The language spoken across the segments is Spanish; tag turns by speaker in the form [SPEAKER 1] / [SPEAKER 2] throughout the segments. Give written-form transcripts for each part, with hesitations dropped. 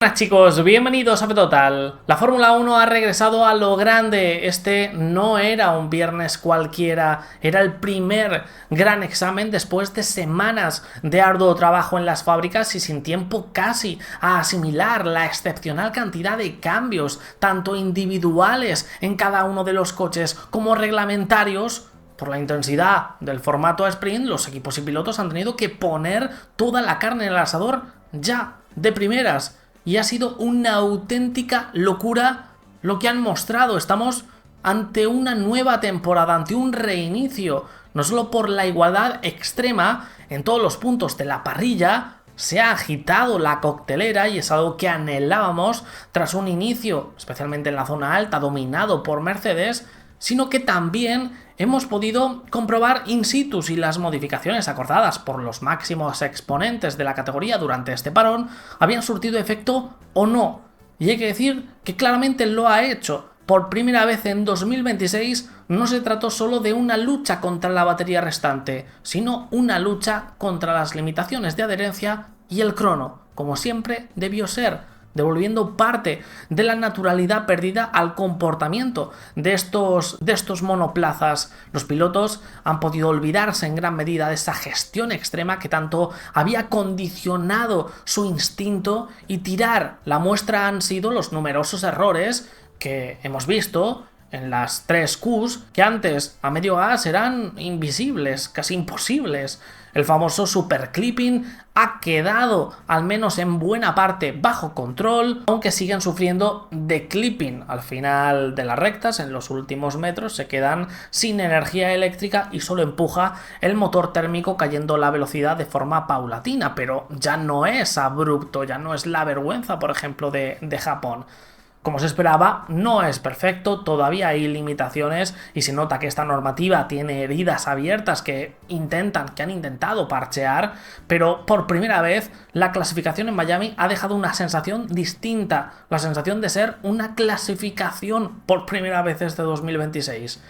[SPEAKER 1] Hola chicos, bienvenidos a F-Total. La Fórmula 1 ha regresado a lo grande. Este no era un viernes cualquiera, era el primer gran examen después de semanas de arduo trabajo en las fábricas y sin tiempo casi a asimilar la excepcional cantidad de cambios, tanto individuales en cada uno de los coches como reglamentarios. Por la intensidad del formato sprint, los equipos y pilotos han tenido que poner toda la carne en el asador ya, de primeras. Y ha sido una auténtica locura lo que han mostrado. Estamos ante una nueva temporada, ante un reinicio. No solo por la igualdad extrema en todos los puntos de la parrilla, se ha agitado la coctelera y es algo que anhelábamos tras un inicio, especialmente en la zona alta, dominado por Mercedes, sino que también hemos podido comprobar in situ si las modificaciones acordadas por los máximos exponentes de la categoría durante este parón habían surtido efecto o no. Y hay que decir que claramente lo ha hecho. Por primera vez en 2026 no se trató solo de una lucha contra la batería restante, sino una lucha contra las limitaciones de adherencia y el crono, como siempre debió ser, devolviendo parte de la naturalidad perdida al comportamiento de estos monoplazas. Los pilotos han podido olvidarse en gran medida de esa gestión extrema que tanto había condicionado su instinto y tirar. La muestra han sido los numerosos errores que hemos visto en las 3 Qs, que antes a medio gas eran invisibles, casi imposibles. El famoso super clipping ha quedado, al menos en buena parte, bajo control, aunque siguen sufriendo de clipping. Al final de las rectas, en los últimos metros, se quedan sin energía eléctrica y solo empuja el motor térmico, cayendo la velocidad de forma paulatina, pero ya no es abrupto, ya no es la vergüenza, por ejemplo, de Japón. Como se esperaba, no es perfecto, todavía hay limitaciones y se nota que esta normativa tiene heridas abiertas que han intentado parchear, pero por primera vez la clasificación en Miami ha dejado una sensación distinta, la sensación de ser una clasificación por primera vez desde 2026.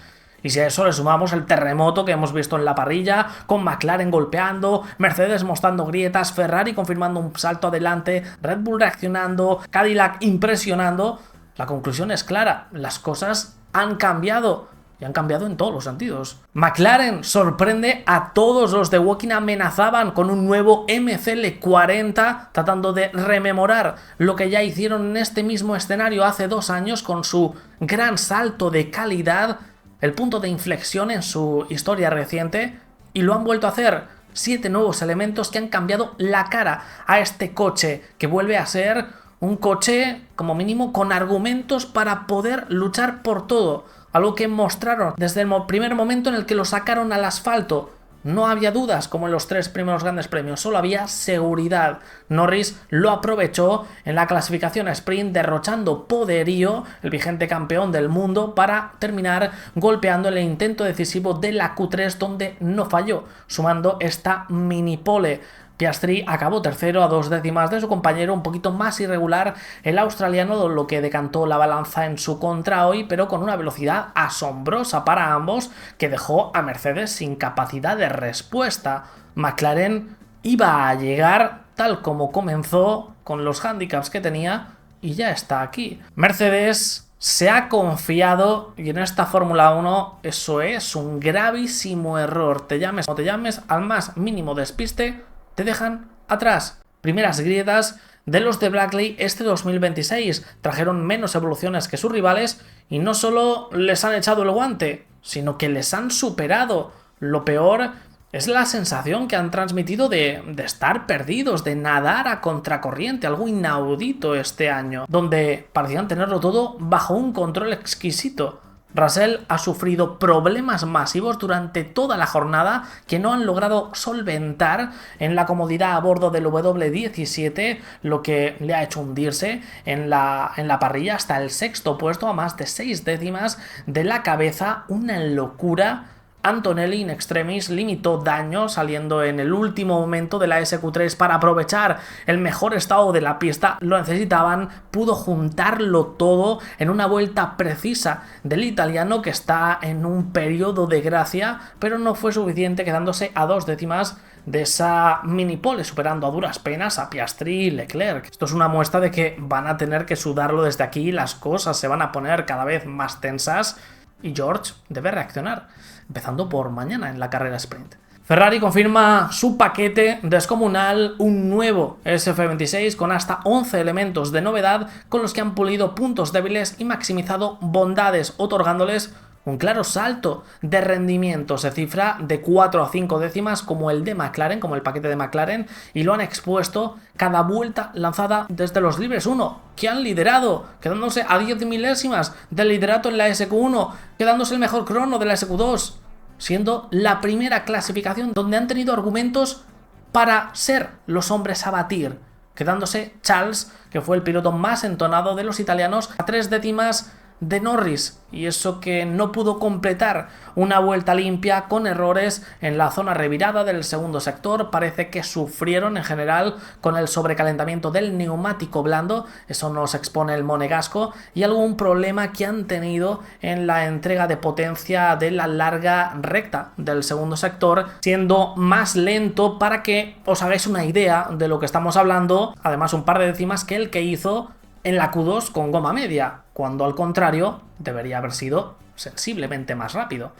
[SPEAKER 1] Y si a eso le sumamos el terremoto que hemos visto en la parrilla, con McLaren golpeando, Mercedes mostrando grietas, Ferrari confirmando un salto adelante, Red Bull reaccionando, Cadillac impresionando, la conclusión es clara, las cosas han cambiado. Y han cambiado en todos los sentidos. McLaren sorprende a todos. Los de Woking amenazaban con un nuevo MCL40, tratando de rememorar lo que ya hicieron en este mismo escenario hace 2 años con su gran salto de calidad, el punto de inflexión en su historia reciente, y lo han vuelto a hacer. 7 nuevos elementos que han cambiado la cara a este coche, que vuelve a ser un coche, como mínimo, con argumentos para poder luchar por todo. Algo que mostraron desde el primer momento en el que lo sacaron al asfalto. No había dudas como en los 3 primeros grandes premios, solo había seguridad. Norris lo aprovechó en la clasificación sprint, derrochando poderío, el vigente campeón del mundo, para terminar golpeando el intento decisivo de la Q3, donde no falló, sumando esta mini pole. Piastri acabó tercero a 2 décimas de su compañero, un poquito más irregular el australiano, lo que decantó la balanza en su contra hoy, pero con una velocidad asombrosa para ambos que dejó a Mercedes sin capacidad de respuesta. McLaren iba a llegar tal como comenzó, con los handicaps que tenía, y ya está aquí. Mercedes se ha confiado, y en esta Fórmula 1 eso es un gravísimo error. Te llames o te llames, al más mínimo despiste te dejan atrás. Primeras grietas de los de Brackley este 2026. Trajeron menos evoluciones que sus rivales y no solo les han echado el guante, sino que les han superado. Lo peor es la sensación que han transmitido de estar perdidos, de nadar a contracorriente, algo inaudito este año, donde parecían tenerlo todo bajo un control exquisito. Russell ha sufrido problemas masivos durante toda la jornada que no han logrado solventar en la comodidad a bordo del W17, lo que le ha hecho hundirse en la parrilla hasta el 6º puesto, a más de 6 décimas de la cabeza. Una locura. Antonelli in extremis limitó daño saliendo en el último momento de la SQ3 para aprovechar el mejor estado de la pista. Lo necesitaban, pudo juntarlo todo en una vuelta precisa del italiano, que está en un periodo de gracia, pero no fue suficiente, quedándose a 2 décimas de esa mini pole, superando a duras penas a Piastri y Leclerc. Esto es una muestra de que van a tener que sudarlo desde aquí, las cosas se van a poner cada vez más tensas y George debe reaccionar, empezando por mañana en la carrera sprint. Ferrari confirma su paquete descomunal, un nuevo SF26 con hasta 11 elementos de novedad con los que han pulido puntos débiles y maximizado bondades, otorgándoles un claro salto de rendimiento. Se cifra de 4 a 5 décimas como el de McLaren, como el paquete de McLaren, y lo han expuesto cada vuelta lanzada desde los libres 1, que han liderado, quedándose a 10 milésimas del liderato en la SQ1, quedándose el mejor crono de la SQ2, siendo la primera clasificación donde han tenido argumentos para ser los hombres a batir, quedándose Charles, que fue el piloto más entonado de los italianos, a 3 décimas de Norris, y eso que no pudo completar una vuelta limpia con errores en la zona revirada del segundo sector. Parece que sufrieron en general con el sobrecalentamiento del neumático blando, eso nos expone el monegasco, y algún problema que han tenido en la entrega de potencia de la larga recta del segundo sector, siendo más lento. Para que os hagáis una idea de lo que estamos hablando, además un par de décimas que el que hizo en la Q2 con goma media, cuando al contrario debería haber sido sensiblemente más rápido,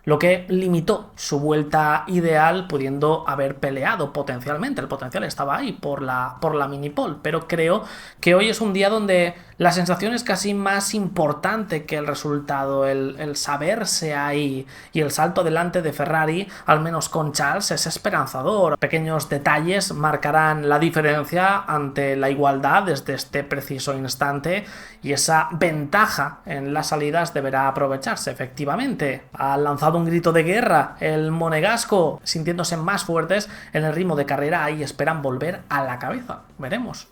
[SPEAKER 1] lo que limitó su vuelta ideal, pudiendo haber peleado potencialmente. El potencial estaba ahí por la mini pole, pero creo que hoy es un día donde la sensación es casi más importante que el resultado. El saberse ahí y el salto adelante de Ferrari, al menos con Charles, es esperanzador. Pequeños detalles marcarán la diferencia ante la igualdad desde este preciso instante, y esa ventaja en las salidas deberá aprovecharse. Efectivamente, ha lanzado un grito de guerra el monegasco, sintiéndose más fuertes en el ritmo de carrera, y esperan volver a la cabeza. Veremos.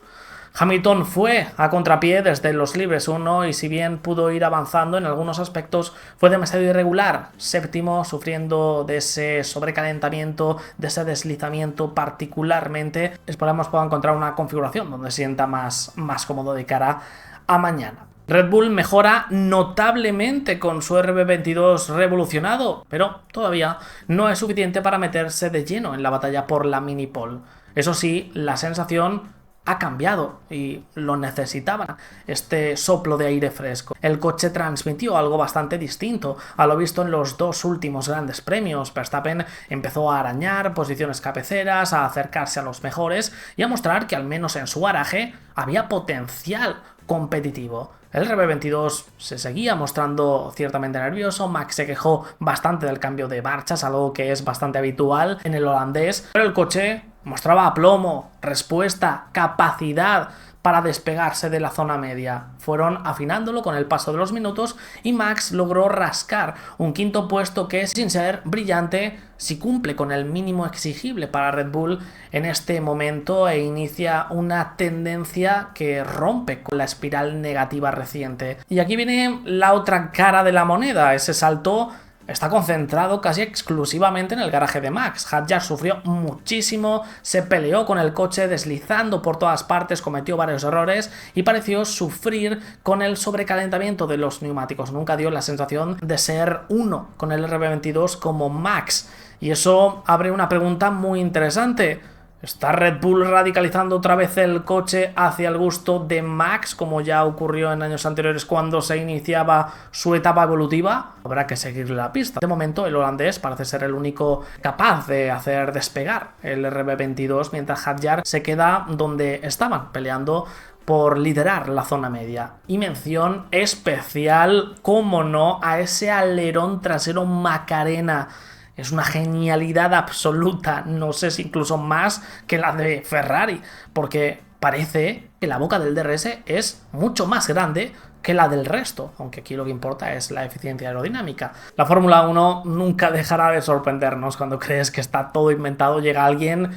[SPEAKER 1] Hamilton fue a contrapié desde los libres 1 y si bien pudo ir avanzando en algunos aspectos, fue demasiado irregular. Séptimo, sufriendo de ese sobrecalentamiento, de ese deslizamiento particularmente. Esperamos pueda encontrar una configuración donde se sienta más cómodo de cara a mañana. Red Bull mejora notablemente con su RB22 revolucionado, pero todavía no es suficiente para meterse de lleno en la batalla por la mini pole. Eso sí, la sensación ha cambiado y lo necesitaban, este soplo de aire fresco. El coche transmitió algo bastante distinto a lo visto en los dos últimos grandes premios. Verstappen empezó a arañar posiciones cabeceras, a acercarse a los mejores y a mostrar que al menos en su garaje había potencial competitivo. El RB22 se seguía mostrando ciertamente nervioso. Max se quejó bastante del cambio de marchas, algo que es bastante habitual en el holandés, pero el coche mostraba aplomo, respuesta, capacidad para despegarse de la zona media. Fueron afinándolo con el paso de los minutos y Max logró rascar un quinto puesto que, sin ser brillante, sí cumple con el mínimo exigible para Red Bull en este momento e inicia una tendencia que rompe con la espiral negativa reciente. Y aquí viene la otra cara de la moneda. Ese salto está concentrado casi exclusivamente en el garaje de Max. Hadjar sufrió muchísimo, se peleó con el coche deslizando por todas partes, cometió varios errores y pareció sufrir con el sobrecalentamiento de los neumáticos. Nunca dio la sensación de ser uno con el RB22 como Max. Y eso abre una pregunta muy interesante. ¿Está Red Bull radicalizando otra vez el coche hacia el gusto de Max, como ya ocurrió en años anteriores cuando se iniciaba su etapa evolutiva? Habrá que seguirle la pista. De momento, el holandés parece ser el único capaz de hacer despegar el RB22, mientras Hadjar se queda donde estaban, peleando por liderar la zona media. Y mención especial, como no, a ese alerón trasero Macarena. Es una genialidad absoluta, no sé si incluso más que la de Ferrari, porque parece que la boca del DRS es mucho más grande que la del resto, aunque aquí lo que importa es la eficiencia aerodinámica. La Fórmula 1 nunca dejará de sorprendernos. Cuando crees que está todo inventado, llega alguien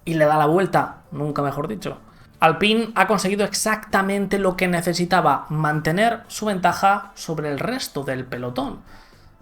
[SPEAKER 1] y le da la vuelta, nunca mejor dicho. Alpine ha conseguido exactamente lo que necesitaba, mantener su ventaja sobre el resto del pelotón.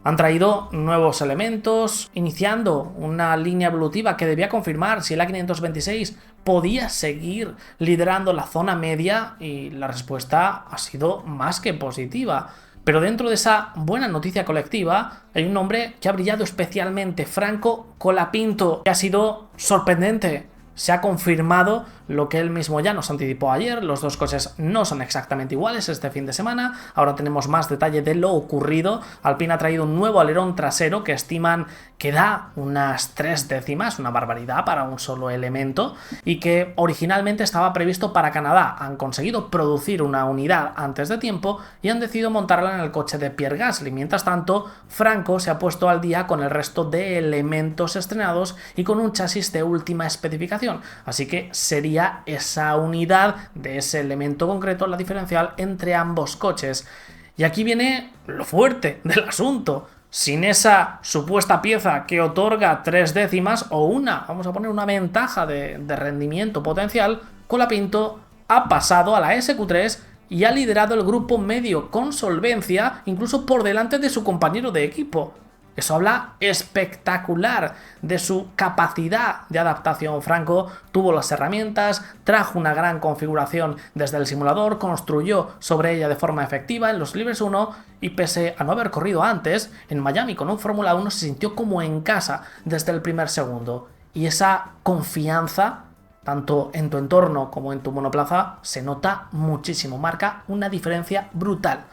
[SPEAKER 1] Han traído nuevos elementos, iniciando una línea evolutiva que debía confirmar si el A526 podía seguir liderando la zona media, y la respuesta ha sido más que positiva. Pero dentro de esa buena noticia colectiva hay un nombre que ha brillado especialmente, Franco Colapinto, que ha sido sorprendente. Se ha confirmado lo que él mismo ya nos anticipó ayer. Los dos coches no son exactamente iguales este fin de semana. Ahora tenemos más detalle de lo ocurrido. Alpine ha traído un nuevo alerón trasero que estiman que da unas 3 décimas, una barbaridad para un solo elemento, y que originalmente estaba previsto para Canadá. Han conseguido producir una unidad antes de tiempo y han decidido montarla en el coche de Pierre Gasly. Mientras tanto, Franco se ha puesto al día con el resto de elementos estrenados y con un chasis de última especificación. Así que sería esa unidad de ese elemento concreto la diferencial entre ambos coches. Y aquí viene lo fuerte del asunto. Sin esa supuesta pieza que otorga 3 décimas o vamos a poner una ventaja de rendimiento potencial, Colapinto ha pasado a la SQ3 y ha liderado el grupo medio con solvencia, incluso por delante de su compañero de equipo. Eso habla espectacular de su capacidad de adaptación. Franco tuvo las herramientas, trajo una gran configuración desde el simulador, construyó sobre ella de forma efectiva en los Libres 1 y pese a no haber corrido antes, en Miami con un Fórmula 1 se sintió como en casa desde el primer segundo. Y esa confianza, tanto en tu entorno como en tu monoplaza, se nota muchísimo, marca una diferencia brutal,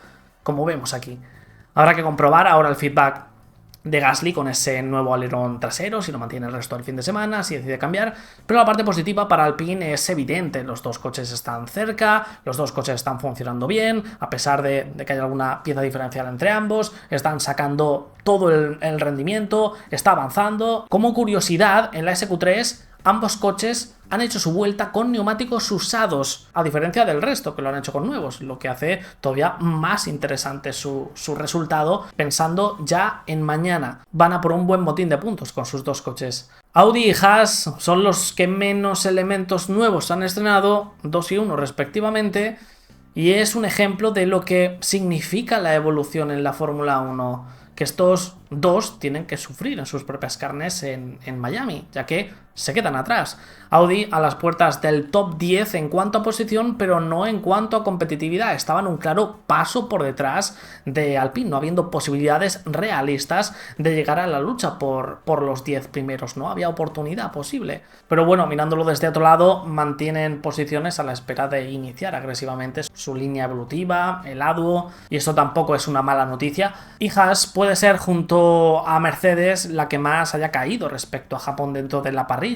[SPEAKER 1] como vemos aquí. Habrá que comprobar ahora el feedback de Gasly con ese nuevo alerón trasero, si lo mantiene el resto del fin de semana, si decide cambiar, pero la parte positiva para Alpine es evidente. Los dos coches están cerca, los dos coches están funcionando bien, a pesar de que haya alguna pieza diferencial entre ambos, están sacando todo el rendimiento, está avanzando. Como curiosidad, en la SQ3 ambos coches han hecho su vuelta con neumáticos usados, a diferencia del resto que lo han hecho con nuevos, lo que hace todavía más interesante su resultado, pensando ya en mañana. Van a por un buen botín de puntos con sus dos coches. Audi y Haas son los que menos elementos nuevos han estrenado, 2 y 1 respectivamente, y es un ejemplo de lo que significa la evolución en la Fórmula 1, que estos dos tienen que sufrir en sus propias carnes en Miami, ya que se quedan atrás. Audi a las puertas del top 10 en cuanto a posición, pero no en cuanto a competitividad. Estaban un claro paso por detrás de Alpine, no habiendo posibilidades realistas de llegar a la lucha por los 10 primeros. No había oportunidad posible. Pero bueno, mirándolo desde otro lado, mantienen posiciones a la espera de iniciar agresivamente su línea evolutiva, el ADUO, y esto tampoco es una mala noticia. Y Haas puede ser, junto a Mercedes, la que más haya caído respecto a Japón dentro de la parrilla.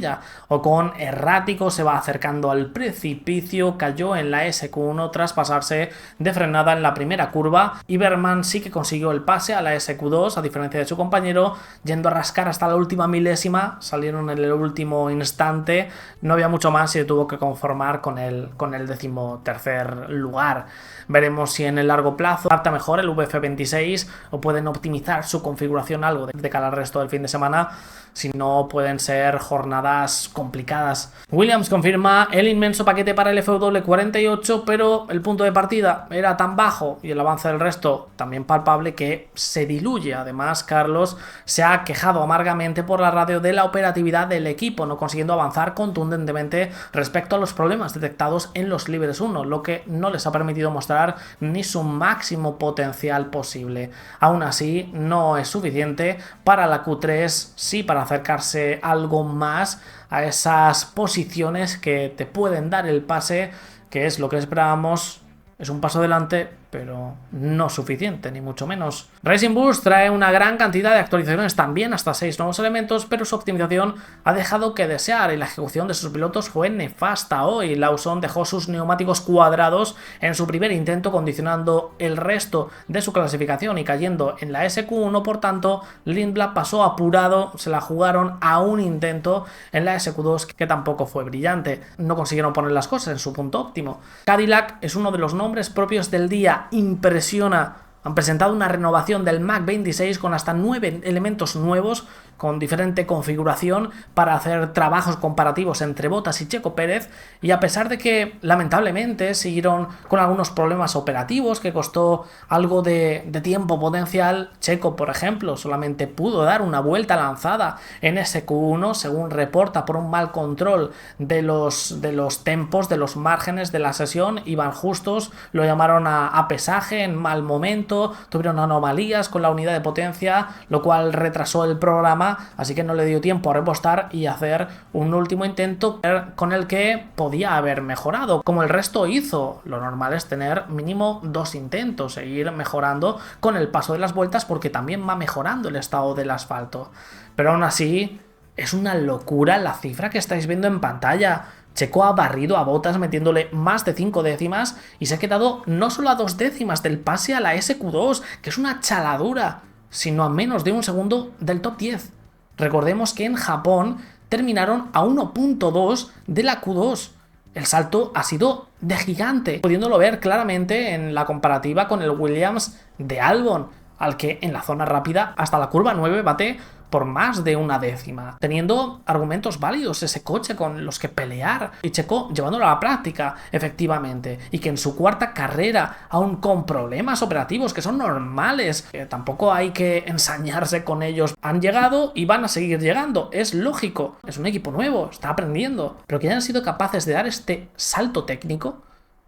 [SPEAKER 1] Ocon errático, se va acercando al precipicio, cayó en la SQ1 tras pasarse de frenada en la primera curva, y Berman sí que consiguió el pase a la SQ2, a diferencia de su compañero, yendo a rascar hasta la última milésima, salieron en el último instante, no había mucho más y se tuvo que conformar con el 13º lugar. Veremos si en el largo plazo adapta mejor el VF26 o pueden optimizar su configuración algo de cara al resto del fin de semana. Si no, pueden ser jornadas complicadas. Williams confirma el inmenso paquete para el FW48, pero el punto de partida era tan bajo y el avance del resto también palpable que se diluye. Además, Carlos se ha quejado amargamente por la radio de la operatividad del equipo, no consiguiendo avanzar contundentemente respecto a los problemas detectados en los Libres 1, lo que no les ha permitido mostrar ni su máximo potencial posible. Aún así, no es suficiente para la Q3, sí para acercarse algo más a esas posiciones que te pueden dar el pase, que es lo que esperábamos. Es un paso adelante, pero no suficiente, ni mucho menos. Racing Bulls trae una gran cantidad de actualizaciones también, hasta 6 nuevos elementos, pero su optimización ha dejado que desear y la ejecución de sus pilotos fue nefasta hoy. Lawson dejó sus neumáticos cuadrados en su primer intento, condicionando el resto de su clasificación y cayendo en la SQ1, por tanto, Lindblad pasó apurado, se la jugaron a un intento en la SQ2 que tampoco fue brillante. No consiguieron poner las cosas en su punto óptimo. Cadillac es uno de los nombres propios del día. Impresiona. Han presentado una renovación del Mach 26 con hasta 9 elementos nuevos, con diferente configuración para hacer trabajos comparativos entre Bottas y Checo Pérez, y a pesar de que lamentablemente siguieron con algunos problemas operativos que costó algo de tiempo potencial, Checo, por ejemplo, solamente pudo dar una vuelta lanzada en ese Q1, según reporta, por un mal control de los tempos, de los márgenes de la sesión. Iban justos, lo llamaron a pesaje en mal momento, tuvieron anomalías con la unidad de potencia, lo cual retrasó el programa, así que no le dio tiempo a repostar y hacer un último intento con el que podía haber mejorado, como el resto hizo. Lo normal es tener mínimo 2 intentos e ir mejorando con el paso de las vueltas, porque también va mejorando el estado del asfalto. Pero aún así, es una locura la cifra que estáis viendo en pantalla. Checo ha barrido a Bottas metiéndole más de 5 décimas y se ha quedado no solo a 2 décimas del pase a la SQ2, que es una chaladura, sino a menos de un segundo del top 10. Recordemos que en Japón terminaron a 1.2 de la Q2. El salto ha sido de gigante, pudiéndolo ver claramente en la comparativa con el Williams de Albon, al que en la zona rápida hasta la curva 9 bate por más de 1 décima, teniendo argumentos válidos ese coche con los que pelear, y Checo llevándolo a la práctica, efectivamente, y que en su cuarta carrera, aún con problemas operativos que son normales, tampoco hay que ensañarse con ellos, han llegado y van a seguir llegando, es lógico, es un equipo nuevo, está aprendiendo, pero que hayan sido capaces de dar este salto técnico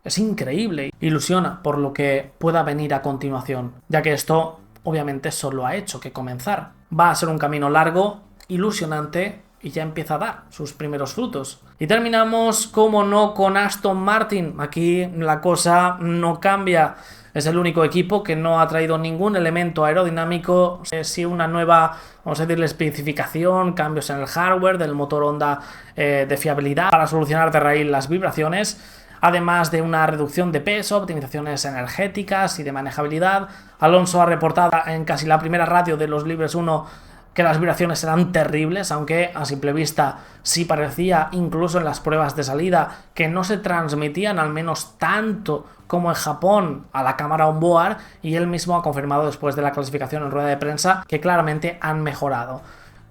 [SPEAKER 1] es increíble, ilusiona por lo que pueda venir a continuación, ya que esto obviamente solo ha hecho que comenzar. Va a ser un camino largo, ilusionante, y ya empieza a dar sus primeros frutos. Y terminamos, como no, con Aston Martin. Aquí la cosa no cambia. Es el único equipo que no ha traído ningún elemento aerodinámico, sí una nueva, vamos a decirle, especificación, cambios en el hardware del motor Honda de fiabilidad para solucionar de raíz las vibraciones, además de una reducción de peso, optimizaciones energéticas y de manejabilidad. Alonso ha reportado en casi la primera radio de los libres 1 que las vibraciones eran terribles, aunque a simple vista sí parecía, incluso en las pruebas de salida, que no se transmitían al menos tanto como en Japón a la cámara onboard, y él mismo ha confirmado después de la clasificación en rueda de prensa que claramente han mejorado.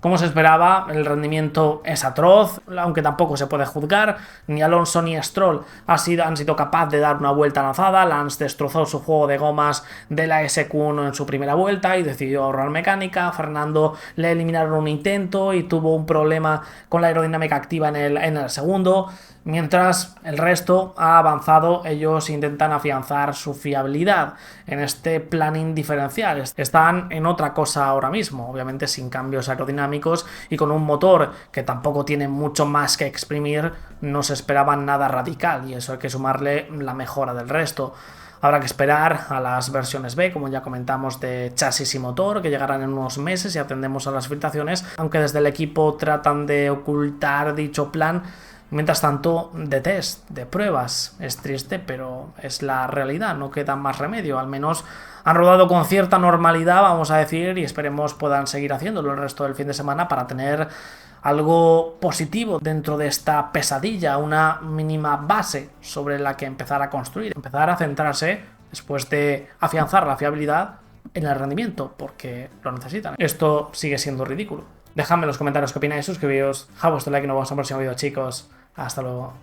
[SPEAKER 1] Como se esperaba, el rendimiento es atroz, aunque tampoco se puede juzgar. Ni Alonso ni Stroll han sido capaces de dar una vuelta lanzada. Lance destrozó su juego de gomas de la SQ1 en su primera vuelta y decidió ahorrar mecánica. Fernando le eliminaron un intento y tuvo un problema con la aerodinámica activa en el segundo. Mientras el resto ha avanzado, ellos intentan afianzar su fiabilidad en este planning diferencial. Están en otra cosa ahora mismo, obviamente sin cambios aerodinámicos y con un motor que tampoco tiene mucho más que exprimir. No se esperaban nada radical, y eso hay que sumarle la mejora del resto. Habrá que esperar a las versiones B, como ya comentamos, de chasis y motor, que llegarán en unos meses y atendemos a las filtraciones, aunque desde el equipo tratan de ocultar dicho plan. Mientras tanto, de test, de pruebas, es triste, pero es la realidad, no queda más remedio. Al menos han rodado con cierta normalidad, vamos a decir, y esperemos puedan seguir haciéndolo el resto del fin de semana para tener algo positivo dentro de esta pesadilla, una mínima base sobre la que empezar a construir, empezar a centrarse, después de afianzar la fiabilidad, en el rendimiento, porque lo necesitan. Esto sigue siendo ridículo. Dejadme en los comentarios qué opináis, suscribíos, dejad vuestro like y nos vemos en el próximo vídeo, chicos. Hasta luego.